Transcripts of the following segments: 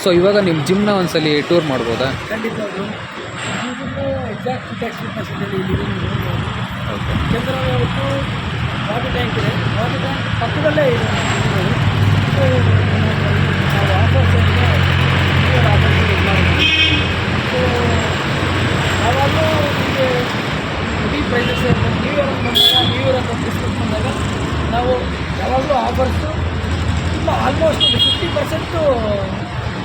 So ಇವಾಗ ನಿಮ್ಮ ಜಿಮ್ನ ಒಂದ್ಸಲಿ ಟೂರ್ ಮಾಡ್ಬೋದಾ? ಖಂಡಿತವಾಗ್ಲೂ ಎಕ್ಸಾಕ್ಟ್ ಫಿಟ್ನೆಸ್ ಸೆಂಟರ್ ಇಲ್ಲಿ ಓಕೆ. ಯಾಕಂದರೆ ಇವತ್ತು ವಾಟರ್ ಟ್ಯಾಂಕ್ ಇದೆ, ವಾಟರ್ ಟ್ಯಾಂಕ್ ಪಕ್ಕದಲ್ಲೇ ಇದೆ. ಸೊ ನಾವು ಆಫರ್ಸ್ ಏನಿದೆ ಆಫರ್ಸ್ ಯೂಸ್ ಮಾಡಿದ್ವಿ. ಸೊ ಯಾವಾಗಲೂ ನಿಮಗೆ ಹೆವಿ ಪ್ರೈಸಸ್ ನ್ಯೂ ಇಯರ್ ಅಂತ ಡಿಸ್ಕೌಂಟ್ ಬಂದಾಗ ನಾವು ಯಾವಾಗಲೂ ಆಫರ್ಸು ತುಂಬ ಆಲ್ಮೋಸ್ಟ್ 50%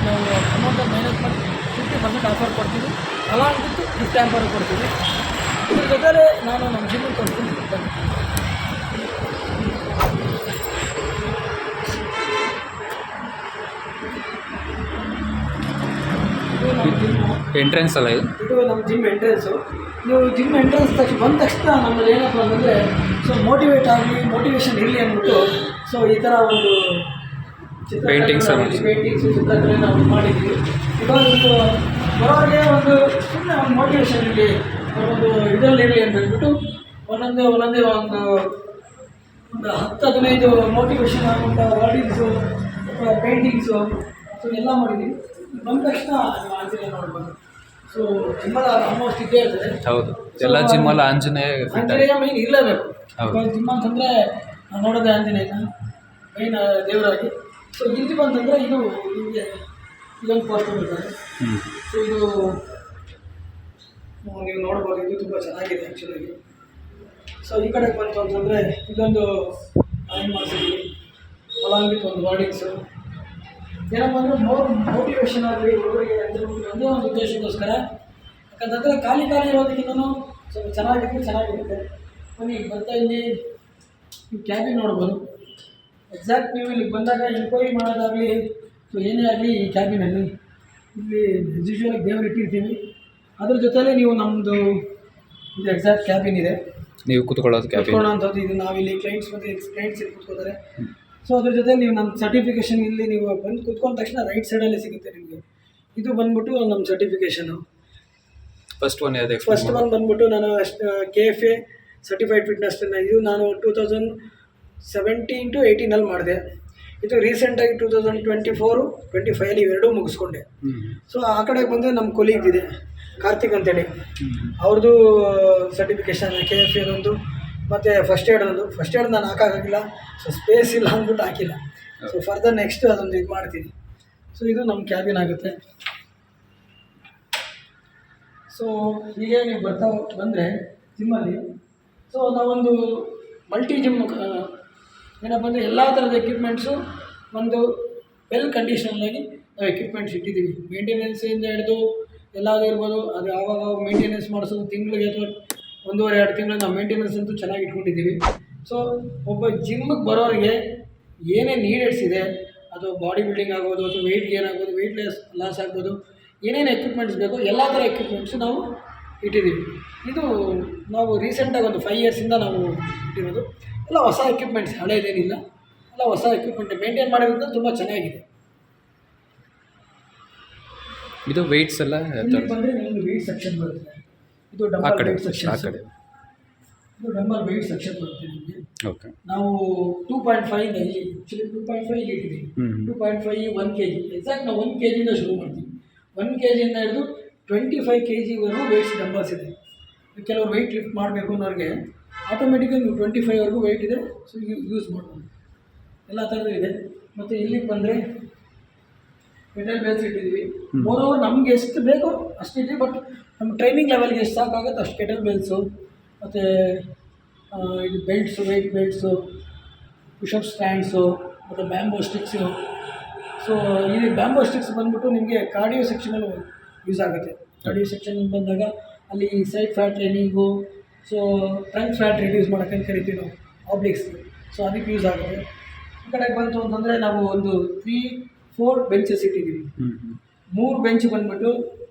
ನಾವು ಅಮೌಂಟನ್ನು ಮೈನಸ್ ಮಾಡಿ 50% ಆಫರ್ ಕೊಡ್ತೀವಿ. ಅಲಾಂಗ್ ವಿತ್ ಗಿಫ್ಟ್ ಹ್ಯಾಂಪರ್ ಕೊಡ್ತೀವಿ. ಇದ್ರ ಜೊತೆಲೇ ನಾನು ನಮ್ಮ ಜಿಮ್ಮಿಗೆ ಕೊಡ್ತೀನಿ. ಎಂಟ್ರೆನ್ಸ್ ಅಲ್ಲ ಇದು? ಇದು ನಮ್ಮ ಜಿಮ್ ಎಂಟ್ರೆನ್ಸು. ನೀವು ಜಿಮ್ ಎಂಟ್ರೆನ್ಸ್ ಬಂದ ತಕ್ಷಣ ನಮ್ಮಲ್ಲಿ ಏನಪ್ಪ ಅಂತಂದರೆ ಸೊ ಮೋಟಿವೇಟ್ ಆಗಲಿ, ಮೋಟಿವೇಶನ್ ಇರಲಿ ಅಂದ್ಬಿಟ್ಟು ಸೊ ಈ ಥರ ಒಂದು ಪೇಂಟಿಂಗ್ಸು ಚಿತ್ರಕಲೆ ನಾವು ಮಾಡಿದ್ದೀವಿ. ಇವಾಗ ಒಂದು ಬರೋರಿಗೆ ಒಂದು ಸುಮ್ಮನೆ ಒಂದು ಮೋಟಿವೇಶನ್ ಇರಲಿ, ಒಂದು ಇದರಲ್ಲಿರಲಿ ಅಂತ ಹೇಳ್ಬಿಟ್ಟು ಒಂದೊಂದೇ ಒಂದು 10-15 ಮೋಟಿವೇಶನ್ ಆಗುವಂಥ ವರ್ಡಿಂಗ್ಸು, ಪೇಂಟಿಂಗ್ಸು ಸೊ ಎಲ್ಲ ಮಾಡಿದ್ದೀವಿ. ಬಂದ ತಕ್ಷಣ ನೀವು ಆಂಜನೇಯ ನೋಡ್ಬೋದು. ಸೊ ಜಿಮ್ಮಲ್ಲಿ ಆಲ್ಮೋಸ್ಟ್ ಇದ್ದೇ ಇರ್ತದೆ. ಹೌದು, ಎಲ್ಲ ಜಿಮ್ಮಲ್ಲಿ ಆಂಜನೇಯ ಮೈನ್ ಇರಲೇಬೇಕು. ಇವಾಗ ಜಿಮ್ ಅಂತಂದರೆ ನಾವು ನೋಡೋದೇ ಆಂಜನೇಯನ ಮೈನ್ ದೇವರಾಗಿ. ಸೊ ಇಲ್ಲಿ ಬಂತಂದರೆ ಇದು ನಿಮಗೆ ಇದೊಂದು ಪೋಸ್ಟರ್ ಇರ್ತಾರೆ. ಸೊ ಇದು ನೀವು ನೋಡ್ಬೋದು, ಇದು ತುಂಬ ಚೆನ್ನಾಗಿದೆ ಆ್ಯಕ್ಚುಲಾಗಿ. ಸೊ ಈ ಕಡೆ ಬಂತು ಅಂತಂದರೆ ಇದೊಂದು ಆಯಿನ್ ಮಾಡಿಸಿದ್ದೀವಿ, ಅಲಾಂಗ್ ವಿತ್ ಒಂದು ವರ್ಡಿಂಗ್ಸು. ಏನಪ್ಪ ಅಂದರೆ ಮೋಟಿವೇಶನ್ ಆಗಲಿ ಹುಡುಗರಿಗೆ ಒಂದೇ ಒಂದು ಉದ್ದೇಶಕ್ಕೋಸ್ಕರ. ಯಾಕಂತಂದರೆ ಖಾಲಿ ಇರೋದಕ್ಕಿಂತಲೂ ಸ್ವಲ್ಪ ಚೆನ್ನಾಗಿರುತ್ತೆ. ಬನ್ನಿ ಬರ್ತಾ ಇಲ್ಲಿ ಕ್ಯಾಬಿನ್ ನೋಡ್ಬೋದು. ಎಕ್ಸಾಕ್ಟ್ ನೀವು ಇಲ್ಲಿಗೆ ಬಂದಾಗ ಎನ್ಕ್ವೈರಿ ಮಾಡೋದಾಗಲಿ ಸೊ ಏನೇ ಆಗಲಿ ಈ ಕ್ಯಾಬಿನಲ್ಲಿ ಇಲ್ಲಿ ಯೂಶ್ವಲಾಗಿ ದೇವರು ಇಟ್ಟಿರ್ತೀವಿ. ಅದ್ರ ಜೊತೆಲೇ ನೀವು ನಮ್ಮದು ಇದು ಎಕ್ಸಾಕ್ಟ್ ಕ್ಯಾಬಿನ್ ಇದೆ, ನೀವು ಕೂತ್ಕೊಳ್ಳೋಂಥದ್ದು. ಇದು ನಾವಿಲ್ಲಿ ಕ್ಲೈಂಟ್ಸ್ ಇಲ್ಲಿ ಕೂತ್ಕೋತಾರೆ. ಸೊ ಅದ್ರ ಜೊತೆ ನೀವು ನಮ್ಮ ಸರ್ಟಿಫಿಕೇಷನ್ ಇಲ್ಲಿ ನೀವು ಬಂದು ಕೂತ್ಕೊಂಡ ತಕ್ಷಣ ರೈಟ್ ಸೈಡಲ್ಲಿ ಸಿಗುತ್ತೆ ನಿಮಗೆ. ಇದು ಬಂದ್ಬಿಟ್ಟು ನಮ್ಮ ಸರ್ಟಿಫಿಕೇಷನು. ಫಸ್ಟ್ ಒನ್ ಬಂದ್ಬಿಟ್ಟು ನಾನು KFA ಸರ್ಟಿಫೈಡ್ ಫಿಟ್ನೆಸ್ ಟ್ರೈನರ್. ಇದು ನಾನು 2017 to 18 ಮಾಡಿದೆ. ಇದು ರೀಸೆಂಟಾಗಿ 2024-25 ಇವೆರಡೂ ಮುಗಿಸ್ಕೊಂಡೆ. ಸೊ ಆ ಕಡೆಗೆ ಬಂದರೆ ನಮ್ಮ ಕೊಲೀಗ್ ಇದೆ ಕಾರ್ತಿಕ್ ಅಂತೇಳಿ, ಅವ್ರದ್ದು ಸರ್ಟಿಫಿಕೇಷನ್ KFA ಅದೊಂದು, ಮತ್ತು ಫಸ್ಟ್ ಏಡ್ ನಾನು ಹಾಕೋಕ್ಕಾಗಿಲ್ಲ. ಸೊ ಸ್ಪೇಸ್ ಇಲ್ಲ ಅಂದ್ಬಿಟ್ಟು ಹಾಕಿಲ್ಲ. ಸೊ ಫರ್ದರ್ ನೆಕ್ಸ್ಟ್ ಅದೊಂದು ಇದು ಮಾಡ್ತೀನಿ. ಸೊ ಇದು ನಮ್ಮ ಕ್ಯಾಬಿನ್ ಆಗುತ್ತೆ. ಸೊ ಹೀಗೆ ನೀವು ಬಂದರೆ ಜಿಮ್ಮಲ್ಲಿ ಸೊ ನಾವೊಂದು ಮಲ್ಟಿ ಜಿಮ್ ಏನಪ್ಪ ಅಂದರೆ ಎಲ್ಲ ಥರದ ಎಕ್ವಿಪ್ಮೆಂಟ್ಸು ಒಂದು ವೆಲ್ ಕಂಡೀಷನಲ್ಲಿ ನಾವು ಎಕ್ವಿಪ್ಮೆಂಟ್ಸ್ ಇಟ್ಟಿದ್ದೀವಿ. ಮೇಂಟೆನೆನ್ಸಿಂದ ಹಿಡಿದು ಎಲ್ಲಾದರೂ ಇರ್ಬೋದು. ಅದು ಆವಾಗ ಮೇಂಟೆನೆನ್ಸ್ ಮಾಡಿಸೋದು ತಿಂಗಳಿಗೆ ಅಥವಾ 1.5-2 ತಿಂಗಳು ನಾವು ಮೇಂಟೆನೆನ್ಸ್ ಅಂತೂ ಚೆನ್ನಾಗಿ ಇಟ್ಕೊಂಡಿದ್ದೀವಿ. ಸೊ ಒಬ್ಬ ಜಿಮ್ಮಿಗೆ ಬರೋರಿಗೆ ಏನೇ ನೀಡೆಡ್ಸ್ ಇದೆ, ಅದು ಬಾಡಿ ಬಿಲ್ಡಿಂಗ್ ಆಗ್ಬೋದು, ಅಥವಾ ವೆಯ್ಟ್ ಗೇನ್ ಆಗ್ಬೋದು, ವೆಯ್ಟ್ ಲಾಸ್ ಆಗ್ಬೋದು, ಏನೇನು ಎಕ್ವಿಪ್ಮೆಂಟ್ಸ್ ಬೇಕೋ ಎಲ್ಲ ಥರ ಎಕ್ವಿಪ್ಮೆಂಟ್ಸು ನಾವು ಇಟ್ಟಿದ್ದೀವಿ. ಇದು ನಾವು ರೀಸೆಂಟಾಗಿ ಒಂದು 5 ಇಯರ್ಸಿಂದ ನಾವು ಇಟ್ಟಿರೋದು. ಎಲ್ಲ ಹೊಸ ಎಕ್ವಿಪ್ಮೆಂಟ್ಸ್, ಹಳೇದೇನಿಲ್ಲ, ಎಲ್ಲ ಹೊಸ ಎಕ್ವಿಪ್ಮೆಂಟ್ ಮೇಂಟೈನ್ ಮಾಡೋದ್ರಿಂದ ತುಂಬ ಚೆನ್ನಾಗಿದೆ. ಇದು ವೆಯ್ಟ್ಸ್ ಎಲ್ಲ ಬಂದರೆ ನಿಮಗೆ ವೆಯ್ಟ್ ಸೆಕ್ಷನ್ ಬರುತ್ತೆ. ಇದು ಡಂಬಲ್ ವೆಯ್ಟ್ ಸೆಕ್ಷನ್. ಇದು ಡಂಬಲ್ ವೆಯ್ಟ್ ಸೆಕ್ಷನ್ ಬರುತ್ತೆ ನಿಮಗೆ. ಓಕೆ. ನಾವು 2.5 ಇಲ್ಲಿ ಆ್ಯಕ್ಚುಲಿ 2.5 ಇಲ್ಲಿ ಇಟ್ಟಿದ್ದೀವಿ. 2.5 1 kg ಎಕ್ಸಾಕ್ಟ್ ನಾವು 1 kg ಶುರು ಮಾಡ್ತೀವಿ. 1 kg ಹಿಡಿದು 25 kg ವೆಯ್ಟ್ಸ್ ಡಂಬಲ್ಸ್ ಇದೆ. ಕೆಲವರು ವೆಯ್ಟ್ ಲಿಫ್ಟ್ ಮಾಡಬೇಕು ಅನ್ನೋರಿಗೆ ಆಟೋಮೆಟಿಕಾಗಿ ನೀವು 25ವರೆಗೂ ವೆಯ್ಟ್ ಇದೆ. ಸೊ ಯೂಸ್ ಮಾಡ್ಬೋದು, ಎಲ್ಲ ಥರದ್ದು ಇದೆ. ಮತ್ತು ಇಲ್ಲಿಗೆ ಬಂದರೆ ಮೆಟಲ್ ಬೇಲ್ಸ್ ಇಟ್ಟಿದ್ದೀವಿ. ಮೋರೋವರ್ ನಮ್ಗೆ ಎಷ್ಟು ಬೇಕೋ ಅಷ್ಟಿದೆ, ಬಟ್ ನಮ್ಮ ಟ್ರೈನಿಂಗ್ ಲೆವೆಲ್ಗೆ ಎಷ್ಟು ಸಾಕಾಗುತ್ತೆ ಅಷ್ಟು ಕೆಟಲ್ ಬೆಲ್ಸು, ಮತ್ತು ಇದು belts, weight belts, push up stands, ಮತ್ತು ಬ್ಯಾಂಬೋ ಸ್ಟಿಕ್ಸು. ಸೊ ಈ ಬ್ಯಾಂಬೋ ಸ್ಟಿಕ್ಸ್ ಬಂದ್ಬಿಟ್ಟು ನಿಮಗೆ ಕಾರ್ಡಿಯೋ ಸೆಕ್ಷನಲ್ಲಿ ಯೂಸ್ ಆಗುತ್ತೆ. ಕಾರ್ಡಿಯೋ ಸೆಕ್ಷನ್ ಬಂದಾಗ ಅಲ್ಲಿ side fat training, so trunk fat reduce ಮಾಡೋಕ್ಕಂತ ಕರಿತೀವಿ ನಾವು, ಆಬ್ಲಿಕ್ಸ್. ಸೊ ಅದಕ್ಕೆ ಯೂಸ್ ಆಗುತ್ತೆ. ಈ ಕಡೆಗೆ ಬಂತು ಅಂತಂದರೆ ನಾವು ಒಂದು 3-4 ಬೆಂಚಸ್ ಇಟ್ಟಿದ್ದೀವಿ. 3 ಬೆಂಚ್ ಬಂದುಬಿಟ್ಟು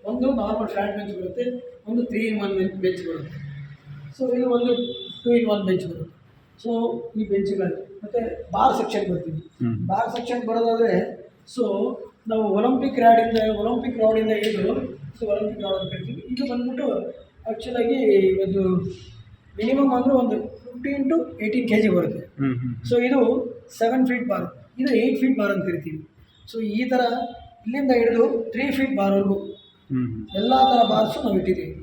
ಒಂದು ನಾರ್ಮಲ್ ಫ್ಲಾಟ್ ಬೆಂಚ್ ಬರುತ್ತೆ, ಒಂದು 3-in-1 ಬೆಂಚ್ ಬರುತ್ತೆ. ಸೊ ಇದು ಒಂದು 2-in-1 ಬೆಂಚ್ ಬರುತ್ತೆ. ಸೊ ಈ ಬೆಂಚ್ಗಳು ಮತ್ತು ಬಾರ್ ಸೆಕ್ಷನ್ ಬರ್ತೀವಿ. ಬಾರ್ ಸೆಕ್ಷನ್ ಬರೋದಾದರೆ ಸೊ ನಾವು ಒಲಿಂಪಿಕ್ ರಾಡಿಂದ ಹಿಡಿದು ಸೊ ಒಲಿಂಪಿಕ್ ರಾಡ್ ಅಂತ ಕರಿತೀವಿ. ಇದು ಬಂದ್ಬಿಟ್ಟು ಆ್ಯಕ್ಚುಲಾಗಿ ಒಂದು ಮಿನಿಮಮ್ ಅಂದರೆ ಒಂದು 15 to 18 kg ಬರುತ್ತೆ. ಸೊ ಇದು 7 ಫೀಟ್ ಬಾರ್, ಇದು 8 ಫೀಟ್ ಬಾರ್ ಅಂತ ಕರಿತೀವಿ. ಸೊ ಈ ಥರ ಇಲ್ಲಿಂದ ಹಿಡಿದು 3 ಫೀಟ್ ಬಾರ್ವರೆಗೂ ಎಲ್ಲ ಥರ ಬಾರ್ಸು ನಾವು ಇಟ್ಟಿದ್ದೀವಿ.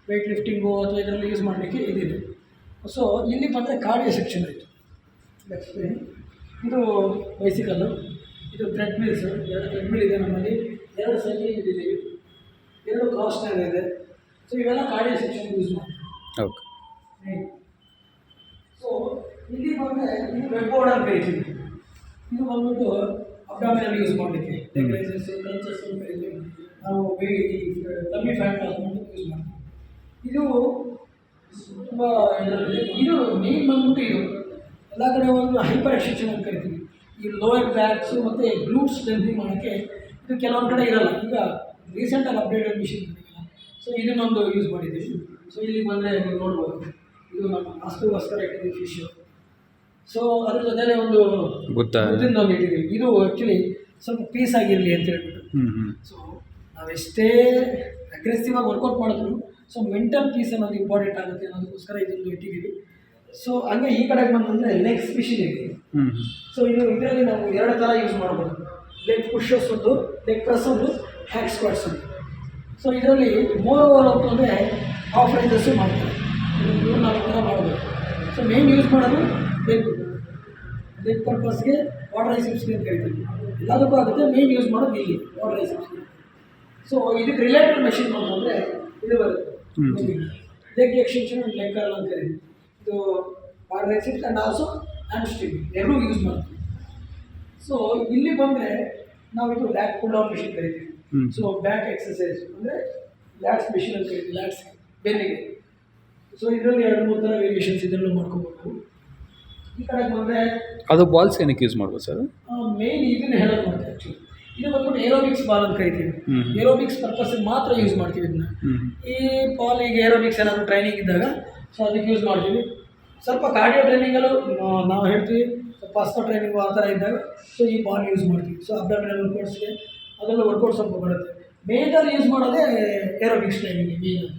ವೆಯ್ಟ್ ಲಿಫ್ಟಿಂಗು ಅಥವಾ ಇದರಲ್ಲಿ ಯೂಸ್ ಮಾಡಲಿಕ್ಕೆ ಇದಿದೆ. ಸೊ ಇಲ್ಲಿ ಬಂದರೆ ಕಾರ್ಡಿಯೋ ಸೆಕ್ಷನ್ ಆಯಿತು. ಇದು ಬೈಸಿಕಲ್ಲು, ಇದು ಥ್ರೆಡ್ ಮಿಲ್ಸು, 2 ಥ್ರೆಡ್ ಮಿಲ್ ಇದೆ ನಮ್ಮಲ್ಲಿ, 2 ಸೈಕ್ಲಿಂಗ್ ಇಟ್ಟಿದ್ದೀವಿ, 2 ಕ್ರಾಸ್ ಟೈರ್ ಇದೆ. ಸೊ ಇವೆಲ್ಲ ಕಾರ್ಡಿಯೋ ಸೆಕ್ಷನ್ ಯೂಸ್ ಮಾಡ್ತೀವಿ. ಓಕೆ. ಸೊ ಇಲ್ಲಿ ಬಂದರೆ ಇದು ವೆಬ್ ಬೋರ್ಡ್ ಅಂತ ಕರಿತೀವಿ. ಇದು ಬಂದ್ಬಿಟ್ಟು ಅಬ್ಡಾಮಿನಲ್ ಯೂಸ್ ಮಾಡಲಿಕ್ಕೆ, ಲೆಗ್ ಕ್ರಂಚಸ್ ಅಂತ ಕರಿತೀವಿ ನಾವು, ಡಮ್ಮಿ ಫ್ಯಾಟ್ ಲಾಸ್ ಮಾಡಲಿಕ್ಕೆ ಯೂಸ್ ಮಾಡ್ತೀವಿ. ಇದು ತುಂಬ ಇದು ಮೇನ್ ಬಂದ್ಬಿಟ್ಟು ಇದು ಎಲ್ಲ ಕಡೆ ಒಂದು ಹೈಪರ್ ಎಕ್ಸ್ಟೆನ್ಷನ್ ಅಂತ ಕರಿತೀವಿ. ಈ ಲೋಯರ್ ಬ್ಯಾಕ್ಸು ಮತ್ತು ಗ್ಲೂಟ್ಸ್ ಸ್ಟ್ರೆಂಥನಿಂಗ್ ಮಾಡೋಕ್ಕೆ ಇದು ಕೆಲವೊಂದು ಕಡೆ ಇರೋಲ್ಲ. ಈಗ ರೀಸೆಂಟಾಗಿ ಅಪ್ಡೇಟೆಡ್ ಮಿಷಿನ್ ಇದೆಯಲ್ಲ, ಸೊ ಇದನ್ನೊಂದು ಯೂಸ್ ಮಾಡಿದ್ದೀವಿ. ಸೊ ಇಲ್ಲಿ ಬಂದರೆ ನೀವು ನೋಡ್ಬೋದು, ಇದು ನಮ್ಮ ಮಾಸ್ಟರ್ಗೋಸ್ಕರ ಇಟ್ಟಿದ್ದೀವಿ ಫಿಶು. ಸೊ ಅದ್ರ ಜೊತೆಲೇ ಒಂದು ಗುದ್ದನ್ನು ಒಂದು ಇಟ್ಟಿದ್ದೀವಿ. ಇದು ಆ್ಯಕ್ಚುಲಿ ಸ್ವಲ್ಪ ಪೀಸ್ ಆಗಿರಲಿ ಅಂತ ಹೇಳ್ಬಿಟ್ಟು. ಸೊ ನಾವೆಷ್ಟೇ ಅಗ್ರೆಸಿವ್ ಆಗಿ ವರ್ಕೌಟ್ ಮಾಡಿದ್ರು ಸೊ ಮೆಂಟಲ್ ಪೀಸ್ ಅನ್ನೋದು ಇಂಪಾರ್ಟೆಂಟ್ ಆಗುತ್ತೆ ಅನ್ನೋದಕ್ಕೋಸ್ಕರ ಇದನ್ನು ಇಟ್ಟಿದ್ದೀವಿ. ಸೊ ಹಂಗೆ ಈ ಕಡೆಗೆ ಬಂದಂದರೆ ಲೆಗ್ಸ್ ಮಿಷಿನ್ ಇದೆ. ಸೊ ಇದರಲ್ಲಿ ನಾವು 2 ಥರ ಯೂಸ್ ಮಾಡ್ಬೋದು. ಲೆಗ್ ಪುಷಸ್ ಒಂದು, ಲೆಗ್ ಪ್ರೆಸ್ ಒಂದು, ಹ್ಯಾಕ್ ಸ್ಕ್ವಾಟ್ಸ್ ಒಂದು. ಸೊ ಇದರಲ್ಲಿ 3 ಓವರ್ ಅಂದರೆ ಹಾಫ್ ರೈಸಸ್ಸು ಮಾಡ್ತಾರೆ. 3-4 ಥರ ಮಾಡ್ಬೋದು. ಸೊ ಮೇನ್ ಯೂಸ್ ಮಾಡೋದು ಲೆಗ್ ಪರ್ಪಸ್ಗೆ ವಾಟರ್ ರೈಸಿಪ್ಸ್ಗೆ ಅಂತ ಕರಿತೀವಿ. ಎಲ್ಲದಕ್ಕೂ ಆಗುತ್ತೆ, ಮೇನ್ ಯೂಸ್ ಮಾಡೋದು ಇಲ್ಲಿ ವಾಟರ್ ರೈಸಿಪ್ಸ್ಗೆ. ಸೊ ಇದಕ್ಕೆ ರಿಲೇಟೆಡ್ ಮೆಷಿನ್ ಅಂತಂದರೆ ಇದು ಬರುತ್ತೆ, leg extension and leg curl ಅಂತ ಕರಿತೀವಿ. ಇದು ವಾಟರ್ ರೈಸಿಪ್ಸ್ ಆ್ಯಂಡ್ ಆಲ್ಸೋ ಹ್ಯಾಮ್ಸ್ಟ್ರಿಂಗ್ ಎರಡೂ ಯೂಸ್ ಮಾಡ್ತೀವಿ. ಸೊ ಇಲ್ಲಿ ಬಂದರೆ ನಾವು ಇದು ಲ್ಯಾಕ್ ಪುಲ್ ಡೌನ್ ಮಿಷಿನ್ ಕರಿತೀವಿ. ಸೊ ಬ್ಯಾಕ್ ಎಕ್ಸಸೈಸ್ ಅಂದರೆ ಲ್ಯಾಟ್ಸ್ ಮಿಷಿನ್ ಅಂತ ಕರಿತೀವಿ, ಲ್ಯಾಟ್ಸ್ ಬೆನ್ನಿಗೆ. ಸೊ ಇದರಲ್ಲಿ 2-3 ಥರ ವೇರಿಯೇಷನ್ಸ್ ಇದರಲ್ಲೂ ಮಾಡ್ಕೋಬೇಕು. ಈ ಕಡೆಗೆ ಬಂದರೆ ಅದು ಬಾಲ್ಸ್ ಏನಕ್ಕೆ ಯೂಸ್ ಮಾಡ್ಬೋದು ಸರ್? ಮೇನ್ ಇದನ್ನು ಹೇಳೋದು ಮಾಡ್ತೀವಿ ಆ್ಯಕ್ಚುಲಿ. ಇದು ಬಂದ್ಬಿಟ್ಟು ಏರೋಬಿಕ್ಸ್ ಬಾಲ್ ಅಂತ ಕರಿತೀವಿ. ಏರೋಬಿಕ್ಸ್ ಪರ್ಪಸ್ಸಿಗೆ ಮಾತ್ರ ಯೂಸ್ ಮಾಡ್ತೀವಿ ಇದನ್ನ. ಈ ಬಾಲ್ ಈಗ ಏರೋಬಿಕ್ಸ್ ಏನಾದರೂ ಟ್ರೈನಿಂಗ್ ಇದ್ದಾಗ ಸೊ ಅದಕ್ಕೆ ಯೂಸ್ ಮಾಡ್ತೀವಿ. ಸ್ವಲ್ಪ ಕಾರ್ಡಿಯೋ ಟ್ರೈನಿಂಗಲ್ಲೂ ನಾವು ಹೇಳ್ತೀವಿ, ಸ್ವಲ್ಪ ಅಸ್ತ ಟ್ರೈನಿಂಗು ಆ ಥರ ಇದ್ದಾಗ ಸೊ ಈ ಬಾಲ್ ಯೂಸ್ ಮಾಡ್ತೀವಿ. ಸೊ ಅಬ್ಡಾಮಿನಲ್ ವರ್ಕೌಟ್ಸ್ಗೆ ಅದೆಲ್ಲ ವರ್ಕೌಟ್ ಸ್ವಲ್ಪ ಬರುತ್ತೆ. ಮೇಜರ್ ಯೂಸ್ ಮಾಡೋದೇ ಏರೋಬಿಕ್ಸ್ ಟ್ರೈನಿಂಗ್ ಮೇನ್.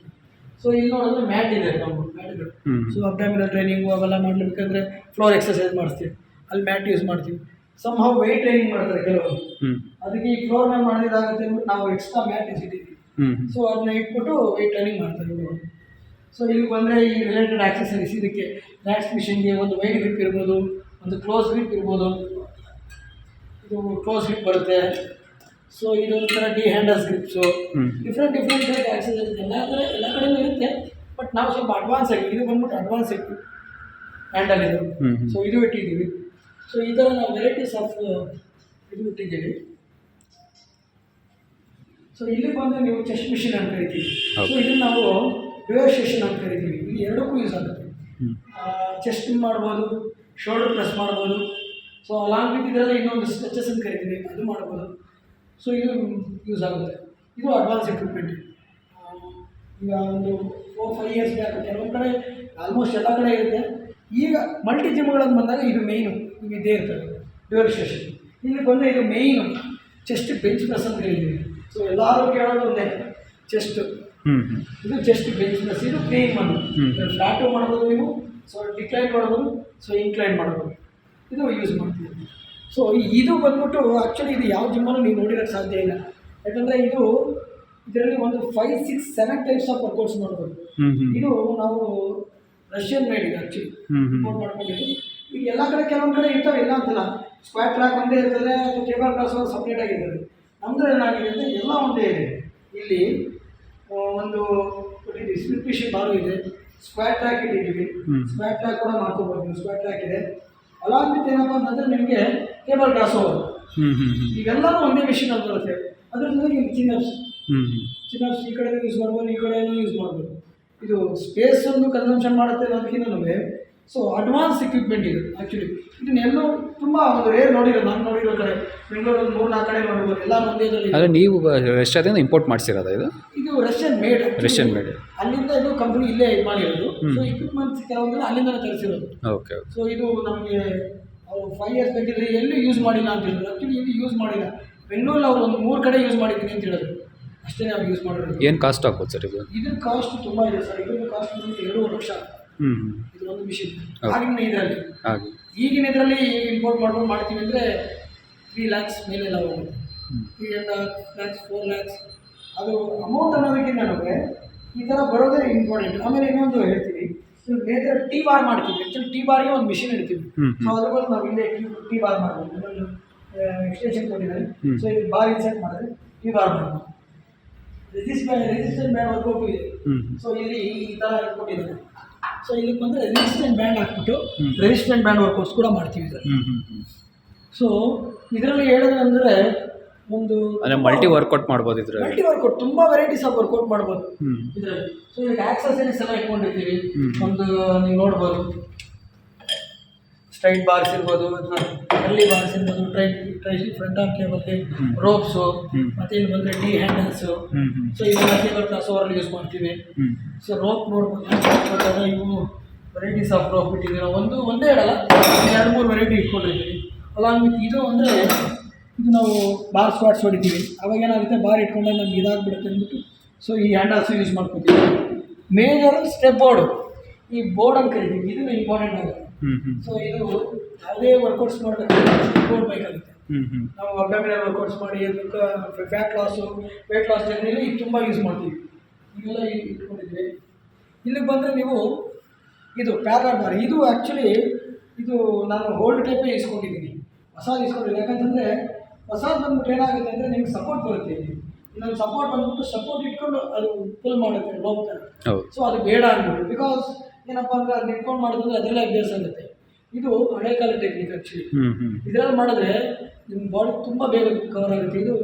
ಸೊ ಇಲ್ಲಿ ನೋಡಿದ್ರೆ ಮ್ಯಾಟ್ ಇದೆ, ನಾವು ಮ್ಯಾಟ್ಗಳು. ಸೊ ಅಬ್ಡಾಮಿನಲ್ ಟ್ರೈನಿಂಗು ಅವೆಲ್ಲ ಮಾಡಲಿಕ್ಕಂದ್ರೆ ಫ್ಲೋರ್ ಎಕ್ಸಸೈಸ್ ಮಾಡಿಸ್ತೀವಿ, ಅಲ್ಲಿ ಮ್ಯಾಟ್ ಯೂಸ್ ಮಾಡ್ತೀವಿ. ಸಮ್ ಹೌ ವೆಯ್ಟ್ ಟ್ರೈನಿಂಗ್ ಮಾಡ್ತಾರೆ ಕೆಲವರು, ಅದಕ್ಕೆ ಈ ಫ್ಲೋರ್ ಮೇಲೆ ಮಾಡಿದಾಗುತ್ತೆ ಅಂದ್ಬಿಟ್ಟು ನಾವು ಎಕ್ಸ್ಟ್ರಾ ಮ್ಯಾಟ್ ಇಟ್ಟಿದ್ದೀವಿ. ಸೊ ಅದನ್ನ ಇಟ್ಬಿಟ್ಟು ವೆಯ್ಟ್ ಟ್ರೈನಿಂಗ್ ಮಾಡ್ತಾರೆ ಇವರು. ಸೊ ಇಲ್ಲಿ ಬಂದರೆ ಈ ರಿಲೇಟೆಡ್ ಆಕ್ಸೆಸರೀಸ್, ಇದಕ್ಕೆ ಲ್ಯಾಟ್ಸ್ ಮಿಷನ್ಗೆ ಒಂದು ವೈಡ್ ಗ್ರಿಪ್ ಇರ್ಬೋದು, ಒಂದು ಕ್ಲೋಸ್ ಗ್ರಿಪ್ ಇರ್ಬೋದು. ಇದು ಕ್ಲೋಸ್ ಗ್ರಿಪ್ ಬರುತ್ತೆ. ಸೊ ಇದೊಂಥರ D handles grips, different type accessories ಎಲ್ಲ ಕಡೆಯೂ ಇರುತ್ತೆ. ಬಟ್ ನಾವು ಸ್ವಲ್ಪ ಅಡ್ವಾನ್ಸ್ ಆಗಿ, ಇದು ಬಂದ್ಬಿಟ್ಟು ಅಡ್ವಾನ್ಸ್ ಇಟ್ಟು ಹ್ಯಾಂಡಲ್ ಇದು. ಸೊ ಇದು ಇಟ್ಟಿದ್ದೀವಿ. ಸೊ ಈ ಥರ ನಾವು ವೆರೈಟೀಸ್ ಆಫ್ ಇದು ಇಟ್ಟಿದ್ದೀವಿ. ಸೊ ಇಲ್ಲಿ ಬಂದರೆ ನೀವು ಚೆಸ್ಟ್ ಮಿಷಿನ್ ಅಂತ ಕರಿತೀವಿ. ಸೊ ಇದನ್ನು ನಾವು ರಿವರ್ಸೇಷನ್ ಅಂತ ಕರಿತೀವಿ. ಇಲ್ಲಿ ಎರಡಕ್ಕೂ ಯೂಸ್ ಆಗುತ್ತೆ. ಚೆಸ್ಟ್ ಮಾಡ್ಬೋದು, ಶೋಲ್ಡರ್ ಪ್ರೆಸ್ ಮಾಡ್ಬೋದು. ಸೊ ಅಲಾಂಗ್ ವಿತ್ ಇದರಲ್ಲಿ ಇನ್ನೊಂದು ಸ್ಟ್ರೆಚಸ್ ಅಂತ ಕರಿತೀವಿ, ಅದು ಮಾಡ್ಬೋದು. ಸೊ ಇದು ಯೂಸ್ ಆಗುತ್ತೆ. ಇದು ಅಡ್ವಾನ್ಸ್ ಎಕ್ವಿಪ್ಮೆಂಟ್. ಈಗ ಒಂದು 4-5 ಇಯರ್ಸ್ ಬ್ಯಾಕ್ ಕೆಲವೊಂದು ಕಡೆ ಆಲ್ಮೋಸ್ಟ್ ಎಲ್ಲ ಕಡೆ ಇರುತ್ತೆ. ಈಗ ಮಲ್ಟಿ ಜಿಮ್ಗಳನ್ನು ಬಂದಾಗ ಇದು ಮೇಯ್ನು ಇದೇ ಇರ್ತದೆ ರಿವರ್ಸೇಷನ್. ಇಲ್ಲಿ ಬಂದರೆ ಇದು ಮೇಯ್ನು ಚೆಸ್ಟ್ ಬೆಂಚ್ ಪ್ರೆಸ್ ಅಂತ ಕರಿತೀವಿ. ಸೊ ಎಲ್ಲರೂ ಕೇಳೋದು ಒಂದೇ ಚೆಸ್ಟ್, ಇದು ಚೆಸ್ಟ್ ಬೆಂಚ್ ಪ್ರೆಸ್. ಇದು ಕ್ಲೀನ್ ಮಾಡೋದು, ಫ್ಲಾಟು ಮಾಡ್ಬೋದು ನೀವು, ಸೊ ಡಿಕ್ಲೈನ್ ಮಾಡ್ಬೋದು, ಸೊ ಇನ್ಕ್ಲೈನ್ ಮಾಡ್ಬೋದು. ಇದು ಯೂಸ್ ಮಾಡ್ತೀವಿ. ಸೊ ಇದು ಬಂದ್ಬಿಟ್ಟು ಆ್ಯಕ್ಚುಲಿ ಇದು ಯಾವ ಜಿಮ್ಮಲ್ಲೂ ನೀವು ನೋಡಿರೋಕ್ಕೆ ಸಾಧ್ಯ ಇಲ್ಲ. ಯಾಕಂದರೆ ಇದರಲ್ಲಿ ಒಂದು 5-6-7 ಟೈಪ್ಸ್ ಆಫ್ ವರ್ಕೌಟ್ಸ್ ಮಾಡ್ಬೋದು. ಇದು ನಾವು ರಷ್ಯನ್ ಮೇಡ್ ಇದೆ ಆ್ಯಕ್ಚುಲಿ, ಇಂಪೋರ್ಟ್ ಮಾಡ್ಕೊಂಡಿದ್ದು. ಈಗ ಎಲ್ಲ ಕಡೆ ಕೆಲವೊಂದು ಕಡೆ ಇರ್ತವೆ, ಇಲ್ಲ ಅಂತಲ್ಲ. ಸ್ಕ್ವಾಟ್ ಟ್ರ್ಯಾಕ್ ಒಂದೇ ಇರ್ತದೆ, ಅದು ಕೇಬಲ್ ಕ್ಲಾಸ್ ಸಪ್ರೇಟ್ ಆಗಿರ್ತದೆ. ನಮ್ಮದು ಏನಾಗಿದೆ ಅಂದರೆ ಎಲ್ಲ ಒಂದೇ ಇದೆ. ಇಲ್ಲಿ ಒಂದು ಸ್ಪ್ಲಿಟ್ ಮಿಷಿನ್ ಬಾರು ಇದೆ, ಸ್ಕ್ವಾಟ್ ಟ್ರ್ಯಾಕ್ ಇಟ್ಟಿದ್ದೀವಿ. ಸ್ಕ್ವಾಟ್ ಟ್ರ್ಯಾಕ್ ಕೂಡ ಮಾಡ್ಕೋಬೋದು ನೀವು, ಸ್ಕ್ವಾಟ್ ಟ್ರ್ಯಾಕ್ ಇದೆ. ಅಲಾಂಗ್ ವಿತ್ ಏನಪ್ಪ ಅಂತಂದರೆ ನಿಮಗೆ ಕೇಬಲ್ ಕ್ರಾಸ್ ಓವರ್ ಇವೆಲ್ಲವೂ ಒಂದೇ ಮಿಷಿನಲ್ಲಿ ಬರುತ್ತೆ. ಅದ್ರ ಜೊತೆಗೆ ಚಿನ್ನಪ್ಸ್ ಈ ಕಡೆನೂ ಯೂಸ್ ಮಾಡ್ಬೋದು, ಈ ಕಡೆನೂ ಯೂಸ್ ಮಾಡ್ಬೋದು. ಇದು ಸ್ಪೇಸ್ ಒಂದು ಕನ್ಸಂಪ್ಷನ್ ಮಾಡುತ್ತೆ ಅನ್ನೋದಕ್ಕಿಂತಲೂ ಸೊ ಅಡ್ವಾನ್ಸ್ ಎಕ್ವಿಪ್ಮೆಂಟ್ ಇದು ಆ್ಯಕ್ಚುಲಿ. ಇದನ್ನೆಲ್ಲೂ ತುಂಬ ಒಂದು ರೇರ್ ನೋಡಿರೋದು, ನಾನು ನೋಡಿರೋ ಕಡೆ ಬೆಂಗಳೂರು 3-4 ಕಡೆ ನೋಡ್ಬೋದು, ಎಲ್ಲ ಒಂದೇದಲ್ಲಿ. ಅಂದರೆ ನೀವು ರಷ್ಯಾದಿಂದ ಇಂಪೋರ್ಟ್ ಮಾಡಿಸಿರೋದು ಇದು ರಷ್ಯನ್ ಮೇಡ್. ಅಲ್ಲಿಂದ ಇದು ಕಂಪ್ನಿ ಇಲ್ಲೇ ಇದು ಮಾಡಿರೋದು. ಸೊ ಇಕ್ವಿಪ್ಮೆಂಟ್ಸ್ ಕೆಲವೊಂದು ಅಲ್ಲಿಂದಲೇ ತರಿಸಿರೋದು. ಓಕೆ. ಸೊ ಇದು ನಮಗೆ 5 ಇಯರ್ಸ್ ಬೇಕಿದ್ರೆ ಎಲ್ಲೂ ಯೂಸ್ ಮಾಡಿಲ್ಲ ಅಂತ ಹೇಳಿದ್ರು. ಆ್ಯಕ್ಚುಲಿ ಇಲ್ಲಿ ಯೂಸ್ ಮಾಡಿಲ್ಲ. ಬೆಂಗಳೂರಲ್ಲಿ ಅವರು ಒಂದು 3 ಕಡೆ ಯೂಸ್ ಮಾಡಿದ್ದೀನಿ ಅಂತ ಹೇಳಿದ್ರು, ಅಷ್ಟೇ ನಾವು ಯೂಸ್ ಮಾಡಿರೋದು. ಏನು ಕಾಸ್ಟ್ ಆಗ್ಬೋದು ಸರ್ ಇದು? ಇದ್ರ ಕಾಸ್ಟ್ ತುಂಬ ಇದೆ ಸರ್. ಇದ್ರ ಕಾಸ್ಟ್ 2.5 ಲಕ್ಷ. ಇದು ಒಂದು ಮಿಷಿನ್. ಹೌದು. ಆಗಿನ ಇದರಲ್ಲಿ ಹಾಗೆ. ಈಗಿನ ಇದರಲ್ಲಿ ಇಂಪೋರ್ಟ್ ಮಾಡ್ಕೊಂಡು ಮಾಡ್ತೀವಿ ಅಂದರೆ 3 lakhs ಮೇಲೆಲ್ಲ ಹೋಗುತ್ತೆ. 3.5 lakhs 4 lakhs ಅದು ಅಮೌಂಟ್ ಅನ್ನೋದಕ್ಕಿಂತ ನಮಗೆ ಈ ಥರ ಬರೋದೇ ಇಂಪಾರ್ಟೆಂಟ್. ಆಮೇಲೆ ಇನ್ನೊಂದು ಹೇಳ್ತೀವಿ, ನೇತ್ರ ಟೀ ಬಾರ್ ಮಾಡ್ತೀವಿ. ಆ್ಯಕ್ಚುಲಿ ಟೀ ಬಾರ್ಗೆ ಒಂದು ಮಿಷಿನ್ ಇಡ್ತೀವಿ. ಸೊ ಅದ್ರಲ್ಲಿ ನಾವು ಇಲ್ಲೇ ಟೀ ಬಾರ್ ಮಾಡ್ಬೋದು. ಇನ್ನೊಂದು ಎಕ್ಸ್ಟೆನ್ಷನ್ ಕೊಟ್ಟಿದ್ದಾರೆ. ಸೊ ಇದು ಬಾರ್ ಇನ್ಸರ್ಟ್ ಮಾಡಿದ್ರೆ ಟೀ ಬಾರ್ ಮಾಡ್ಬೋದು. ರೆಸಿಸ್ಟೆಂಟ್ ಬ್ಯಾಂಡ್ ವರ್ಕೌಟ್ ಇದೆ. ಸೊ ಇಲ್ಲಿ ಈ ಥರ ಕೊಟ್ಟಿದ್ದಾರೆ. ಸೊ ಇಲ್ಲಿ ಬಂದರೆ ರೆಸಿಸ್ಟೆಂಟ್ ಬ್ಯಾಂಡ್ ಹಾಕ್ಬಿಟ್ಟು ರೆಸಿಸ್ಟೆಂಟ್ ಬ್ಯಾಂಡ್ ವರ್ಕೌಟ್ಸ್ ಕೂಡ ಮಾಡ್ತೀವಿ ಇದರಲ್ಲಿ. ಸೊ ಇದರಲ್ಲಿ ಹೇಳೋದಂದರೆ ಒಂದು ಮಲ್ಟಿ ವರ್ಕೌಟ್ ಮಾಡ್ಬೋದು ಇದರಲ್ಲಿ. ಮಲ್ಟಿ ವರ್ಕೌಟ್ ತುಂಬ ವೆರೈಟೀಸ್ ಆಫ್ ವರ್ಕೌಟ್ ಮಾಡ್ಬೋದು ಇದರಲ್ಲಿ. ಸೊ ಈಗ ಆಕ್ಸಸರೀಸ್ ಎಲ್ಲ ಇಟ್ಕೊಂಡಿರ್ತೀವಿ. ಒಂದು ನೀವು ನೋಡ್ಬೋದು, ಸ್ಟ್ರೈಟ್ ಬಾರ್ಸ್ ಇರ್ಬೋದು, ಕರ್ಲಿ ಬಾರ್ಸ್ ಇರ್ಬೋದು, ಟ್ರೈ ಫ್ರಂಟ್ ಆಫ್ ಕೇಬಲ್ಗೆ ರೋಪ್ಸು, ಮತ್ತು ಇಲ್ಲಿ ಬಂದರೆ ಟಿ ಹ್ಯಾಂಡಲ್ಸು. ಸೊ ಇದೆಲ್ಲ ಕೇಬಲ್ ಕ್ರಾಸ್ ಓವರಲ್ಲಿ ಯೂಸ್ ಮಾಡ್ತೀವಿ. ಸೊ ರೋಪ್ ನೋಡ್ಬೋದು, ಇವು ವೆರೈಟೀಸ್ ಆಫ್ ರೋಪ್ ಇಟ್ಟಿದ್ದೀವಿ. ಒಂದೇ ಇಡಲ್ಲ, 2-3 ವೆರೈಟಿ ಇಟ್ಕೊಂಡಿರ್ತೀವಿ. ಅಲಾಂಗ್ ವಿತ್ ಇದು ಅಂದರೆ ಇದು ನಾವು ಬಾರ್ ಸ್ಕ್ವಾಟ್ಸ್ ಹೊಡಿತೀವಿ. ಅವಾಗ ಏನಾಗುತ್ತೆ, ಬಾರ್ ಇಟ್ಕೊಂಡಾಗ ನಮ್ಗೆ ಇದಾಗ್ಬಿಡುತ್ತೆ ಅಂದ್ಬಿಟ್ಟು ಸೊ ಈ ಹ್ಯಾಂಡಲ್ಸು ಯೂಸ್ ಮಾಡ್ಕೊತೀವಿ. ಮೇಜರ್ ಸ್ಟೆಪ್ ಬೋರ್ಡು, ಈ ಬೋರ್ಡ್ ಅಂತ ಕರಿತೀವಿ, ಇದನ್ನು ಇಂಪಾರ್ಟೆಂಟ್ ಆಗುತ್ತೆ. ಸೊ ಇದು ಯಾವುದೇ ವರ್ಕೌಟ್ಸ್ ಮಾಡಬೇಕಾದ್ರೆ ಬೋರ್ಡ್ ಬೇಕಾಗುತ್ತೆ. ನಾವು ಅಬ್ಡಮಿನಲ್ ವರ್ಕೌಟ್ಸ್ ಮಾಡಿ ಅದಕ್ಕೆ ಫ್ಯಾಟ್ ಲಾಸು, ವೇಟ್ ಲಾಸ್ ಜರ್ನಿಲಿ ಇದು ತುಂಬ ಯೂಸ್ ಮಾಡ್ತೀವಿ. ಇದೆಲ್ಲ ಇಟ್ಕೊಂಡಿದ್ವಿ. ಇಲ್ಲಿಗೆ ಬಂದರೆ ನೀವು ಇದು ಪ್ಯಾರಲಲ್ ಬಾರ್, ಇದು ಆ್ಯಕ್ಚುಲಿ ಇದು ನಾನು ಓಲ್ಡ್ ಟೈಪೇ ಇಸ್ಕೊಂಡಿದ್ದೀನಿ, ಹೊಸ ಇಸ್ಕೊಂಡಿದ್ದೀನಿ. ಯಾಕಂತಂದರೆ ಹೊಸದು ಬಂದ್ಬಿಟ್ಟು ಏನಾಗುತ್ತೆ ಅಂದರೆ ನಿಮ್ಗೆ ಸಪೋರ್ಟ್ ಬರುತ್ತೆ. ಇಲ್ಲಿ ಇನ್ನೊಂದು ಸಪೋರ್ಟ್ ಬಂದ್ಬಿಟ್ಟು ಸಪೋರ್ಟ್ ಇಟ್ಕೊಂಡು ಅದು ಫುಲ್ ಮಾಡುತ್ತೆ ರೋಪ್ ಥರ. ಸೊ ಅದು ಬೇಡ ಅಂದ್ಬಿಟ್ಟು, ಬಿಕಾಸ್ ಏನಪ್ಪ ಅಂದರೆ ಅದು ನಿಂತ್ಕೊಂಡು ಮಾಡೋದಂದ್ರೆ ಅದರಲ್ಲೇ ಅಭ್ಯಾಸ ಆಗುತ್ತೆ. ಇದು ಹಳೆ ಕಾಲ ಟೆಕ್ನಿಕ್ ಆ್ಯಕ್ಚುಲಿ. ಇದರಲ್ಲಿ ಮಾಡಿದ್ರೆ ನಿಮ್ಮ ಬಾಡಿ ತುಂಬ ಬೇಗ ಕವರ್ ಆಗುತ್ತೆ. ಇದು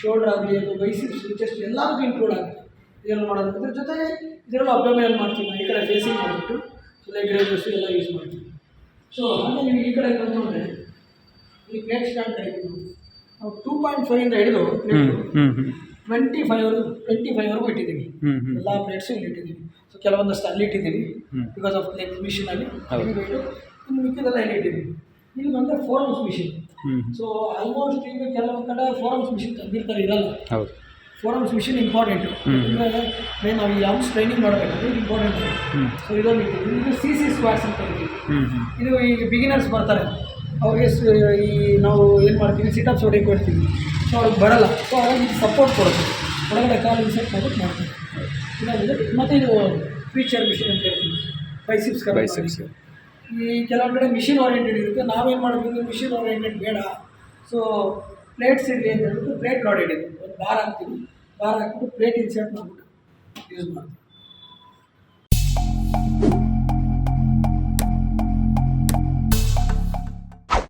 ಶೋಲ್ಡರ್ ಆಗಲಿ ಅಥವಾ ಬೈಸಿಪ್ಸ್, ಚೆಸ್ಟ್ ಎಲ್ಲದಕ್ಕೂ ಇನ್ಕ್ಲೂಡ್ ಆಗುತ್ತೆ ಇದರಲ್ಲಿ ಮಾಡೋದು. ಇದ್ರ ಜೊತೆಗೆ ಇದರಲ್ಲಿ ಅಬ್ಡಮಿನಲ್ ಮಾಡ್ತೀವಿ. ಈ ಕಡೆ ಫೇಸಿಂಗ್ ಮಾಡಿಬಿಟ್ಟು ಲೆಗ್ ರೈಸರ್ಸು ಎಲ್ಲ ಯೂಸ್ ಮಾಡ್ತೀವಿ. ಸೊ ಹಾಗೆ ನೀವು ಈ ಕಡೆ ಬಂದರೆ ಈ ಪ್ಲೇಟ್ ಸ್ಟ್ಯಾಂಡ್ ಕರಿತೀವಿ ನಾವು. 2.5 ಹಿಡಿದು 25ವರೆಗೂ ಇಟ್ಟಿದ್ದೀವಿ. ಎಲ್ಲ ಪ್ಲೇಟ್ಸು ಇಲ್ಲಿ ಇಟ್ಟಿದ್ದೀವಿ. ಸೊ ಕೆಲವೊಂದಷ್ಟು ಅಲ್ಲಿ ಇಟ್ಟಿದ್ದೀವಿ ಬಿಕಾಸ್ ಆಫ್ ಲೆಗ್ ಮಿಷಿನಲ್ಲಿ ವೆಯ್ಟು. ಇನ್ನು ಮಿಕ್ಕಿದೆಲ್ಲ ಇಲ್ಲಿ ಇಟ್ಟಿದ್ದೀವಿ. ಇಲ್ಲಿ ಬಂದರೆ 4 ounce ಮಿಷಿನ್. ಸೊ ಆಲ್ಮೋಸ್ಟ್ ಈಗ ಕೆಲವೊಂದು ಕಡೆ 4 ounce ಮಿಷಿನ್ ತಂದಿರ್ತಾರೆ, ಇರಲ್ಲ. 4 ounce ಮಿಷಿನ್ ಇಂಪಾರ್ಟೆಂಟು. ಅಂದರೆ ನಾವು ಈ ಆರ್ಮ್ಸ್ ಟ್ರೈನಿಂಗ್ ಮಾಡಬೇಕಾದ್ರೆ ಇದು ಇಂಪಾರ್ಟೆಂಟ್. ಸೊ ಇದೊಂದು ಇಟ್ಟಿದ್ದೀವಿ. ಇದು CC ಸ್ಕ್ವಾಟ್ಸ್ ಅಂತ ಕರಿತೀವಿ. ಇದು ಈಗ ಬಿಗಿನರ್ಸ್ ಬರ್ತಾರೆ, ಅವ್ರಿಗೆ ಈ ನಾವು ಏನು ಮಾಡ್ತೀವಿ, ಸಿಟಪ್ಸ್ ಹೊಡೆಯಕ್ಕೆ ಕೊಡ್ತೀವಿ. ಸೊ ಅವ್ರಿಗೆ ಬರಲ್ಲ. ಸೊ ಹಾಗಾಗಿ ಇದು ಸಪೋರ್ಟ್ ಕೊಡುತ್ತೆ, ಒಳಗಡೆ ಕಾಲು ಇನ್ಸೆಟ್ ಮಾಡೋಕ್ಕೆ ಮಾಡ್ತೀವಿ. ಇದಾಗಿದೆ. ಮತ್ತು ಇದು ಫೀಚರ್ ಮಿಷಿನ್ ಅಂತ ಹೇಳ್ತೀವಿ, ಬೈಸಿಪ್ಸ್. ಈ ಕೆಲವೊಂದು ಕಡೆ ಮಿಷಿನ್ ಓರಿಯೆಂಟೆಡ್ ಇರುತ್ತೆ. ನಾವೇನು ಮಾಡಬೇಕು, ಮಿಷಿನ್ ಓರಿಯೆಂಟೆಡ್ ಬೇಡ, ಸೊ ಪ್ಲೇಟ್ಸ್ ಇರಲಿ ಅಂತ ಹೇಳ್ಬಿಟ್ಟು ಪ್ಲೇಟ್ ಲಾಡೆಡ್ ಇದೆ. ಒಂದು ಬಾರ್ ಹಾಕ್ತೀವಿ, ಬಾರ್ ಹಾಕ್ಬಿಟ್ಟು ಪ್ಲೇಟ್ ಇನ್ಸರ್ಟ್ ಮಾಡಿಬಿಟ್ಟು ಯೂಸ್ ಮಾಡ್ತೀವಿ.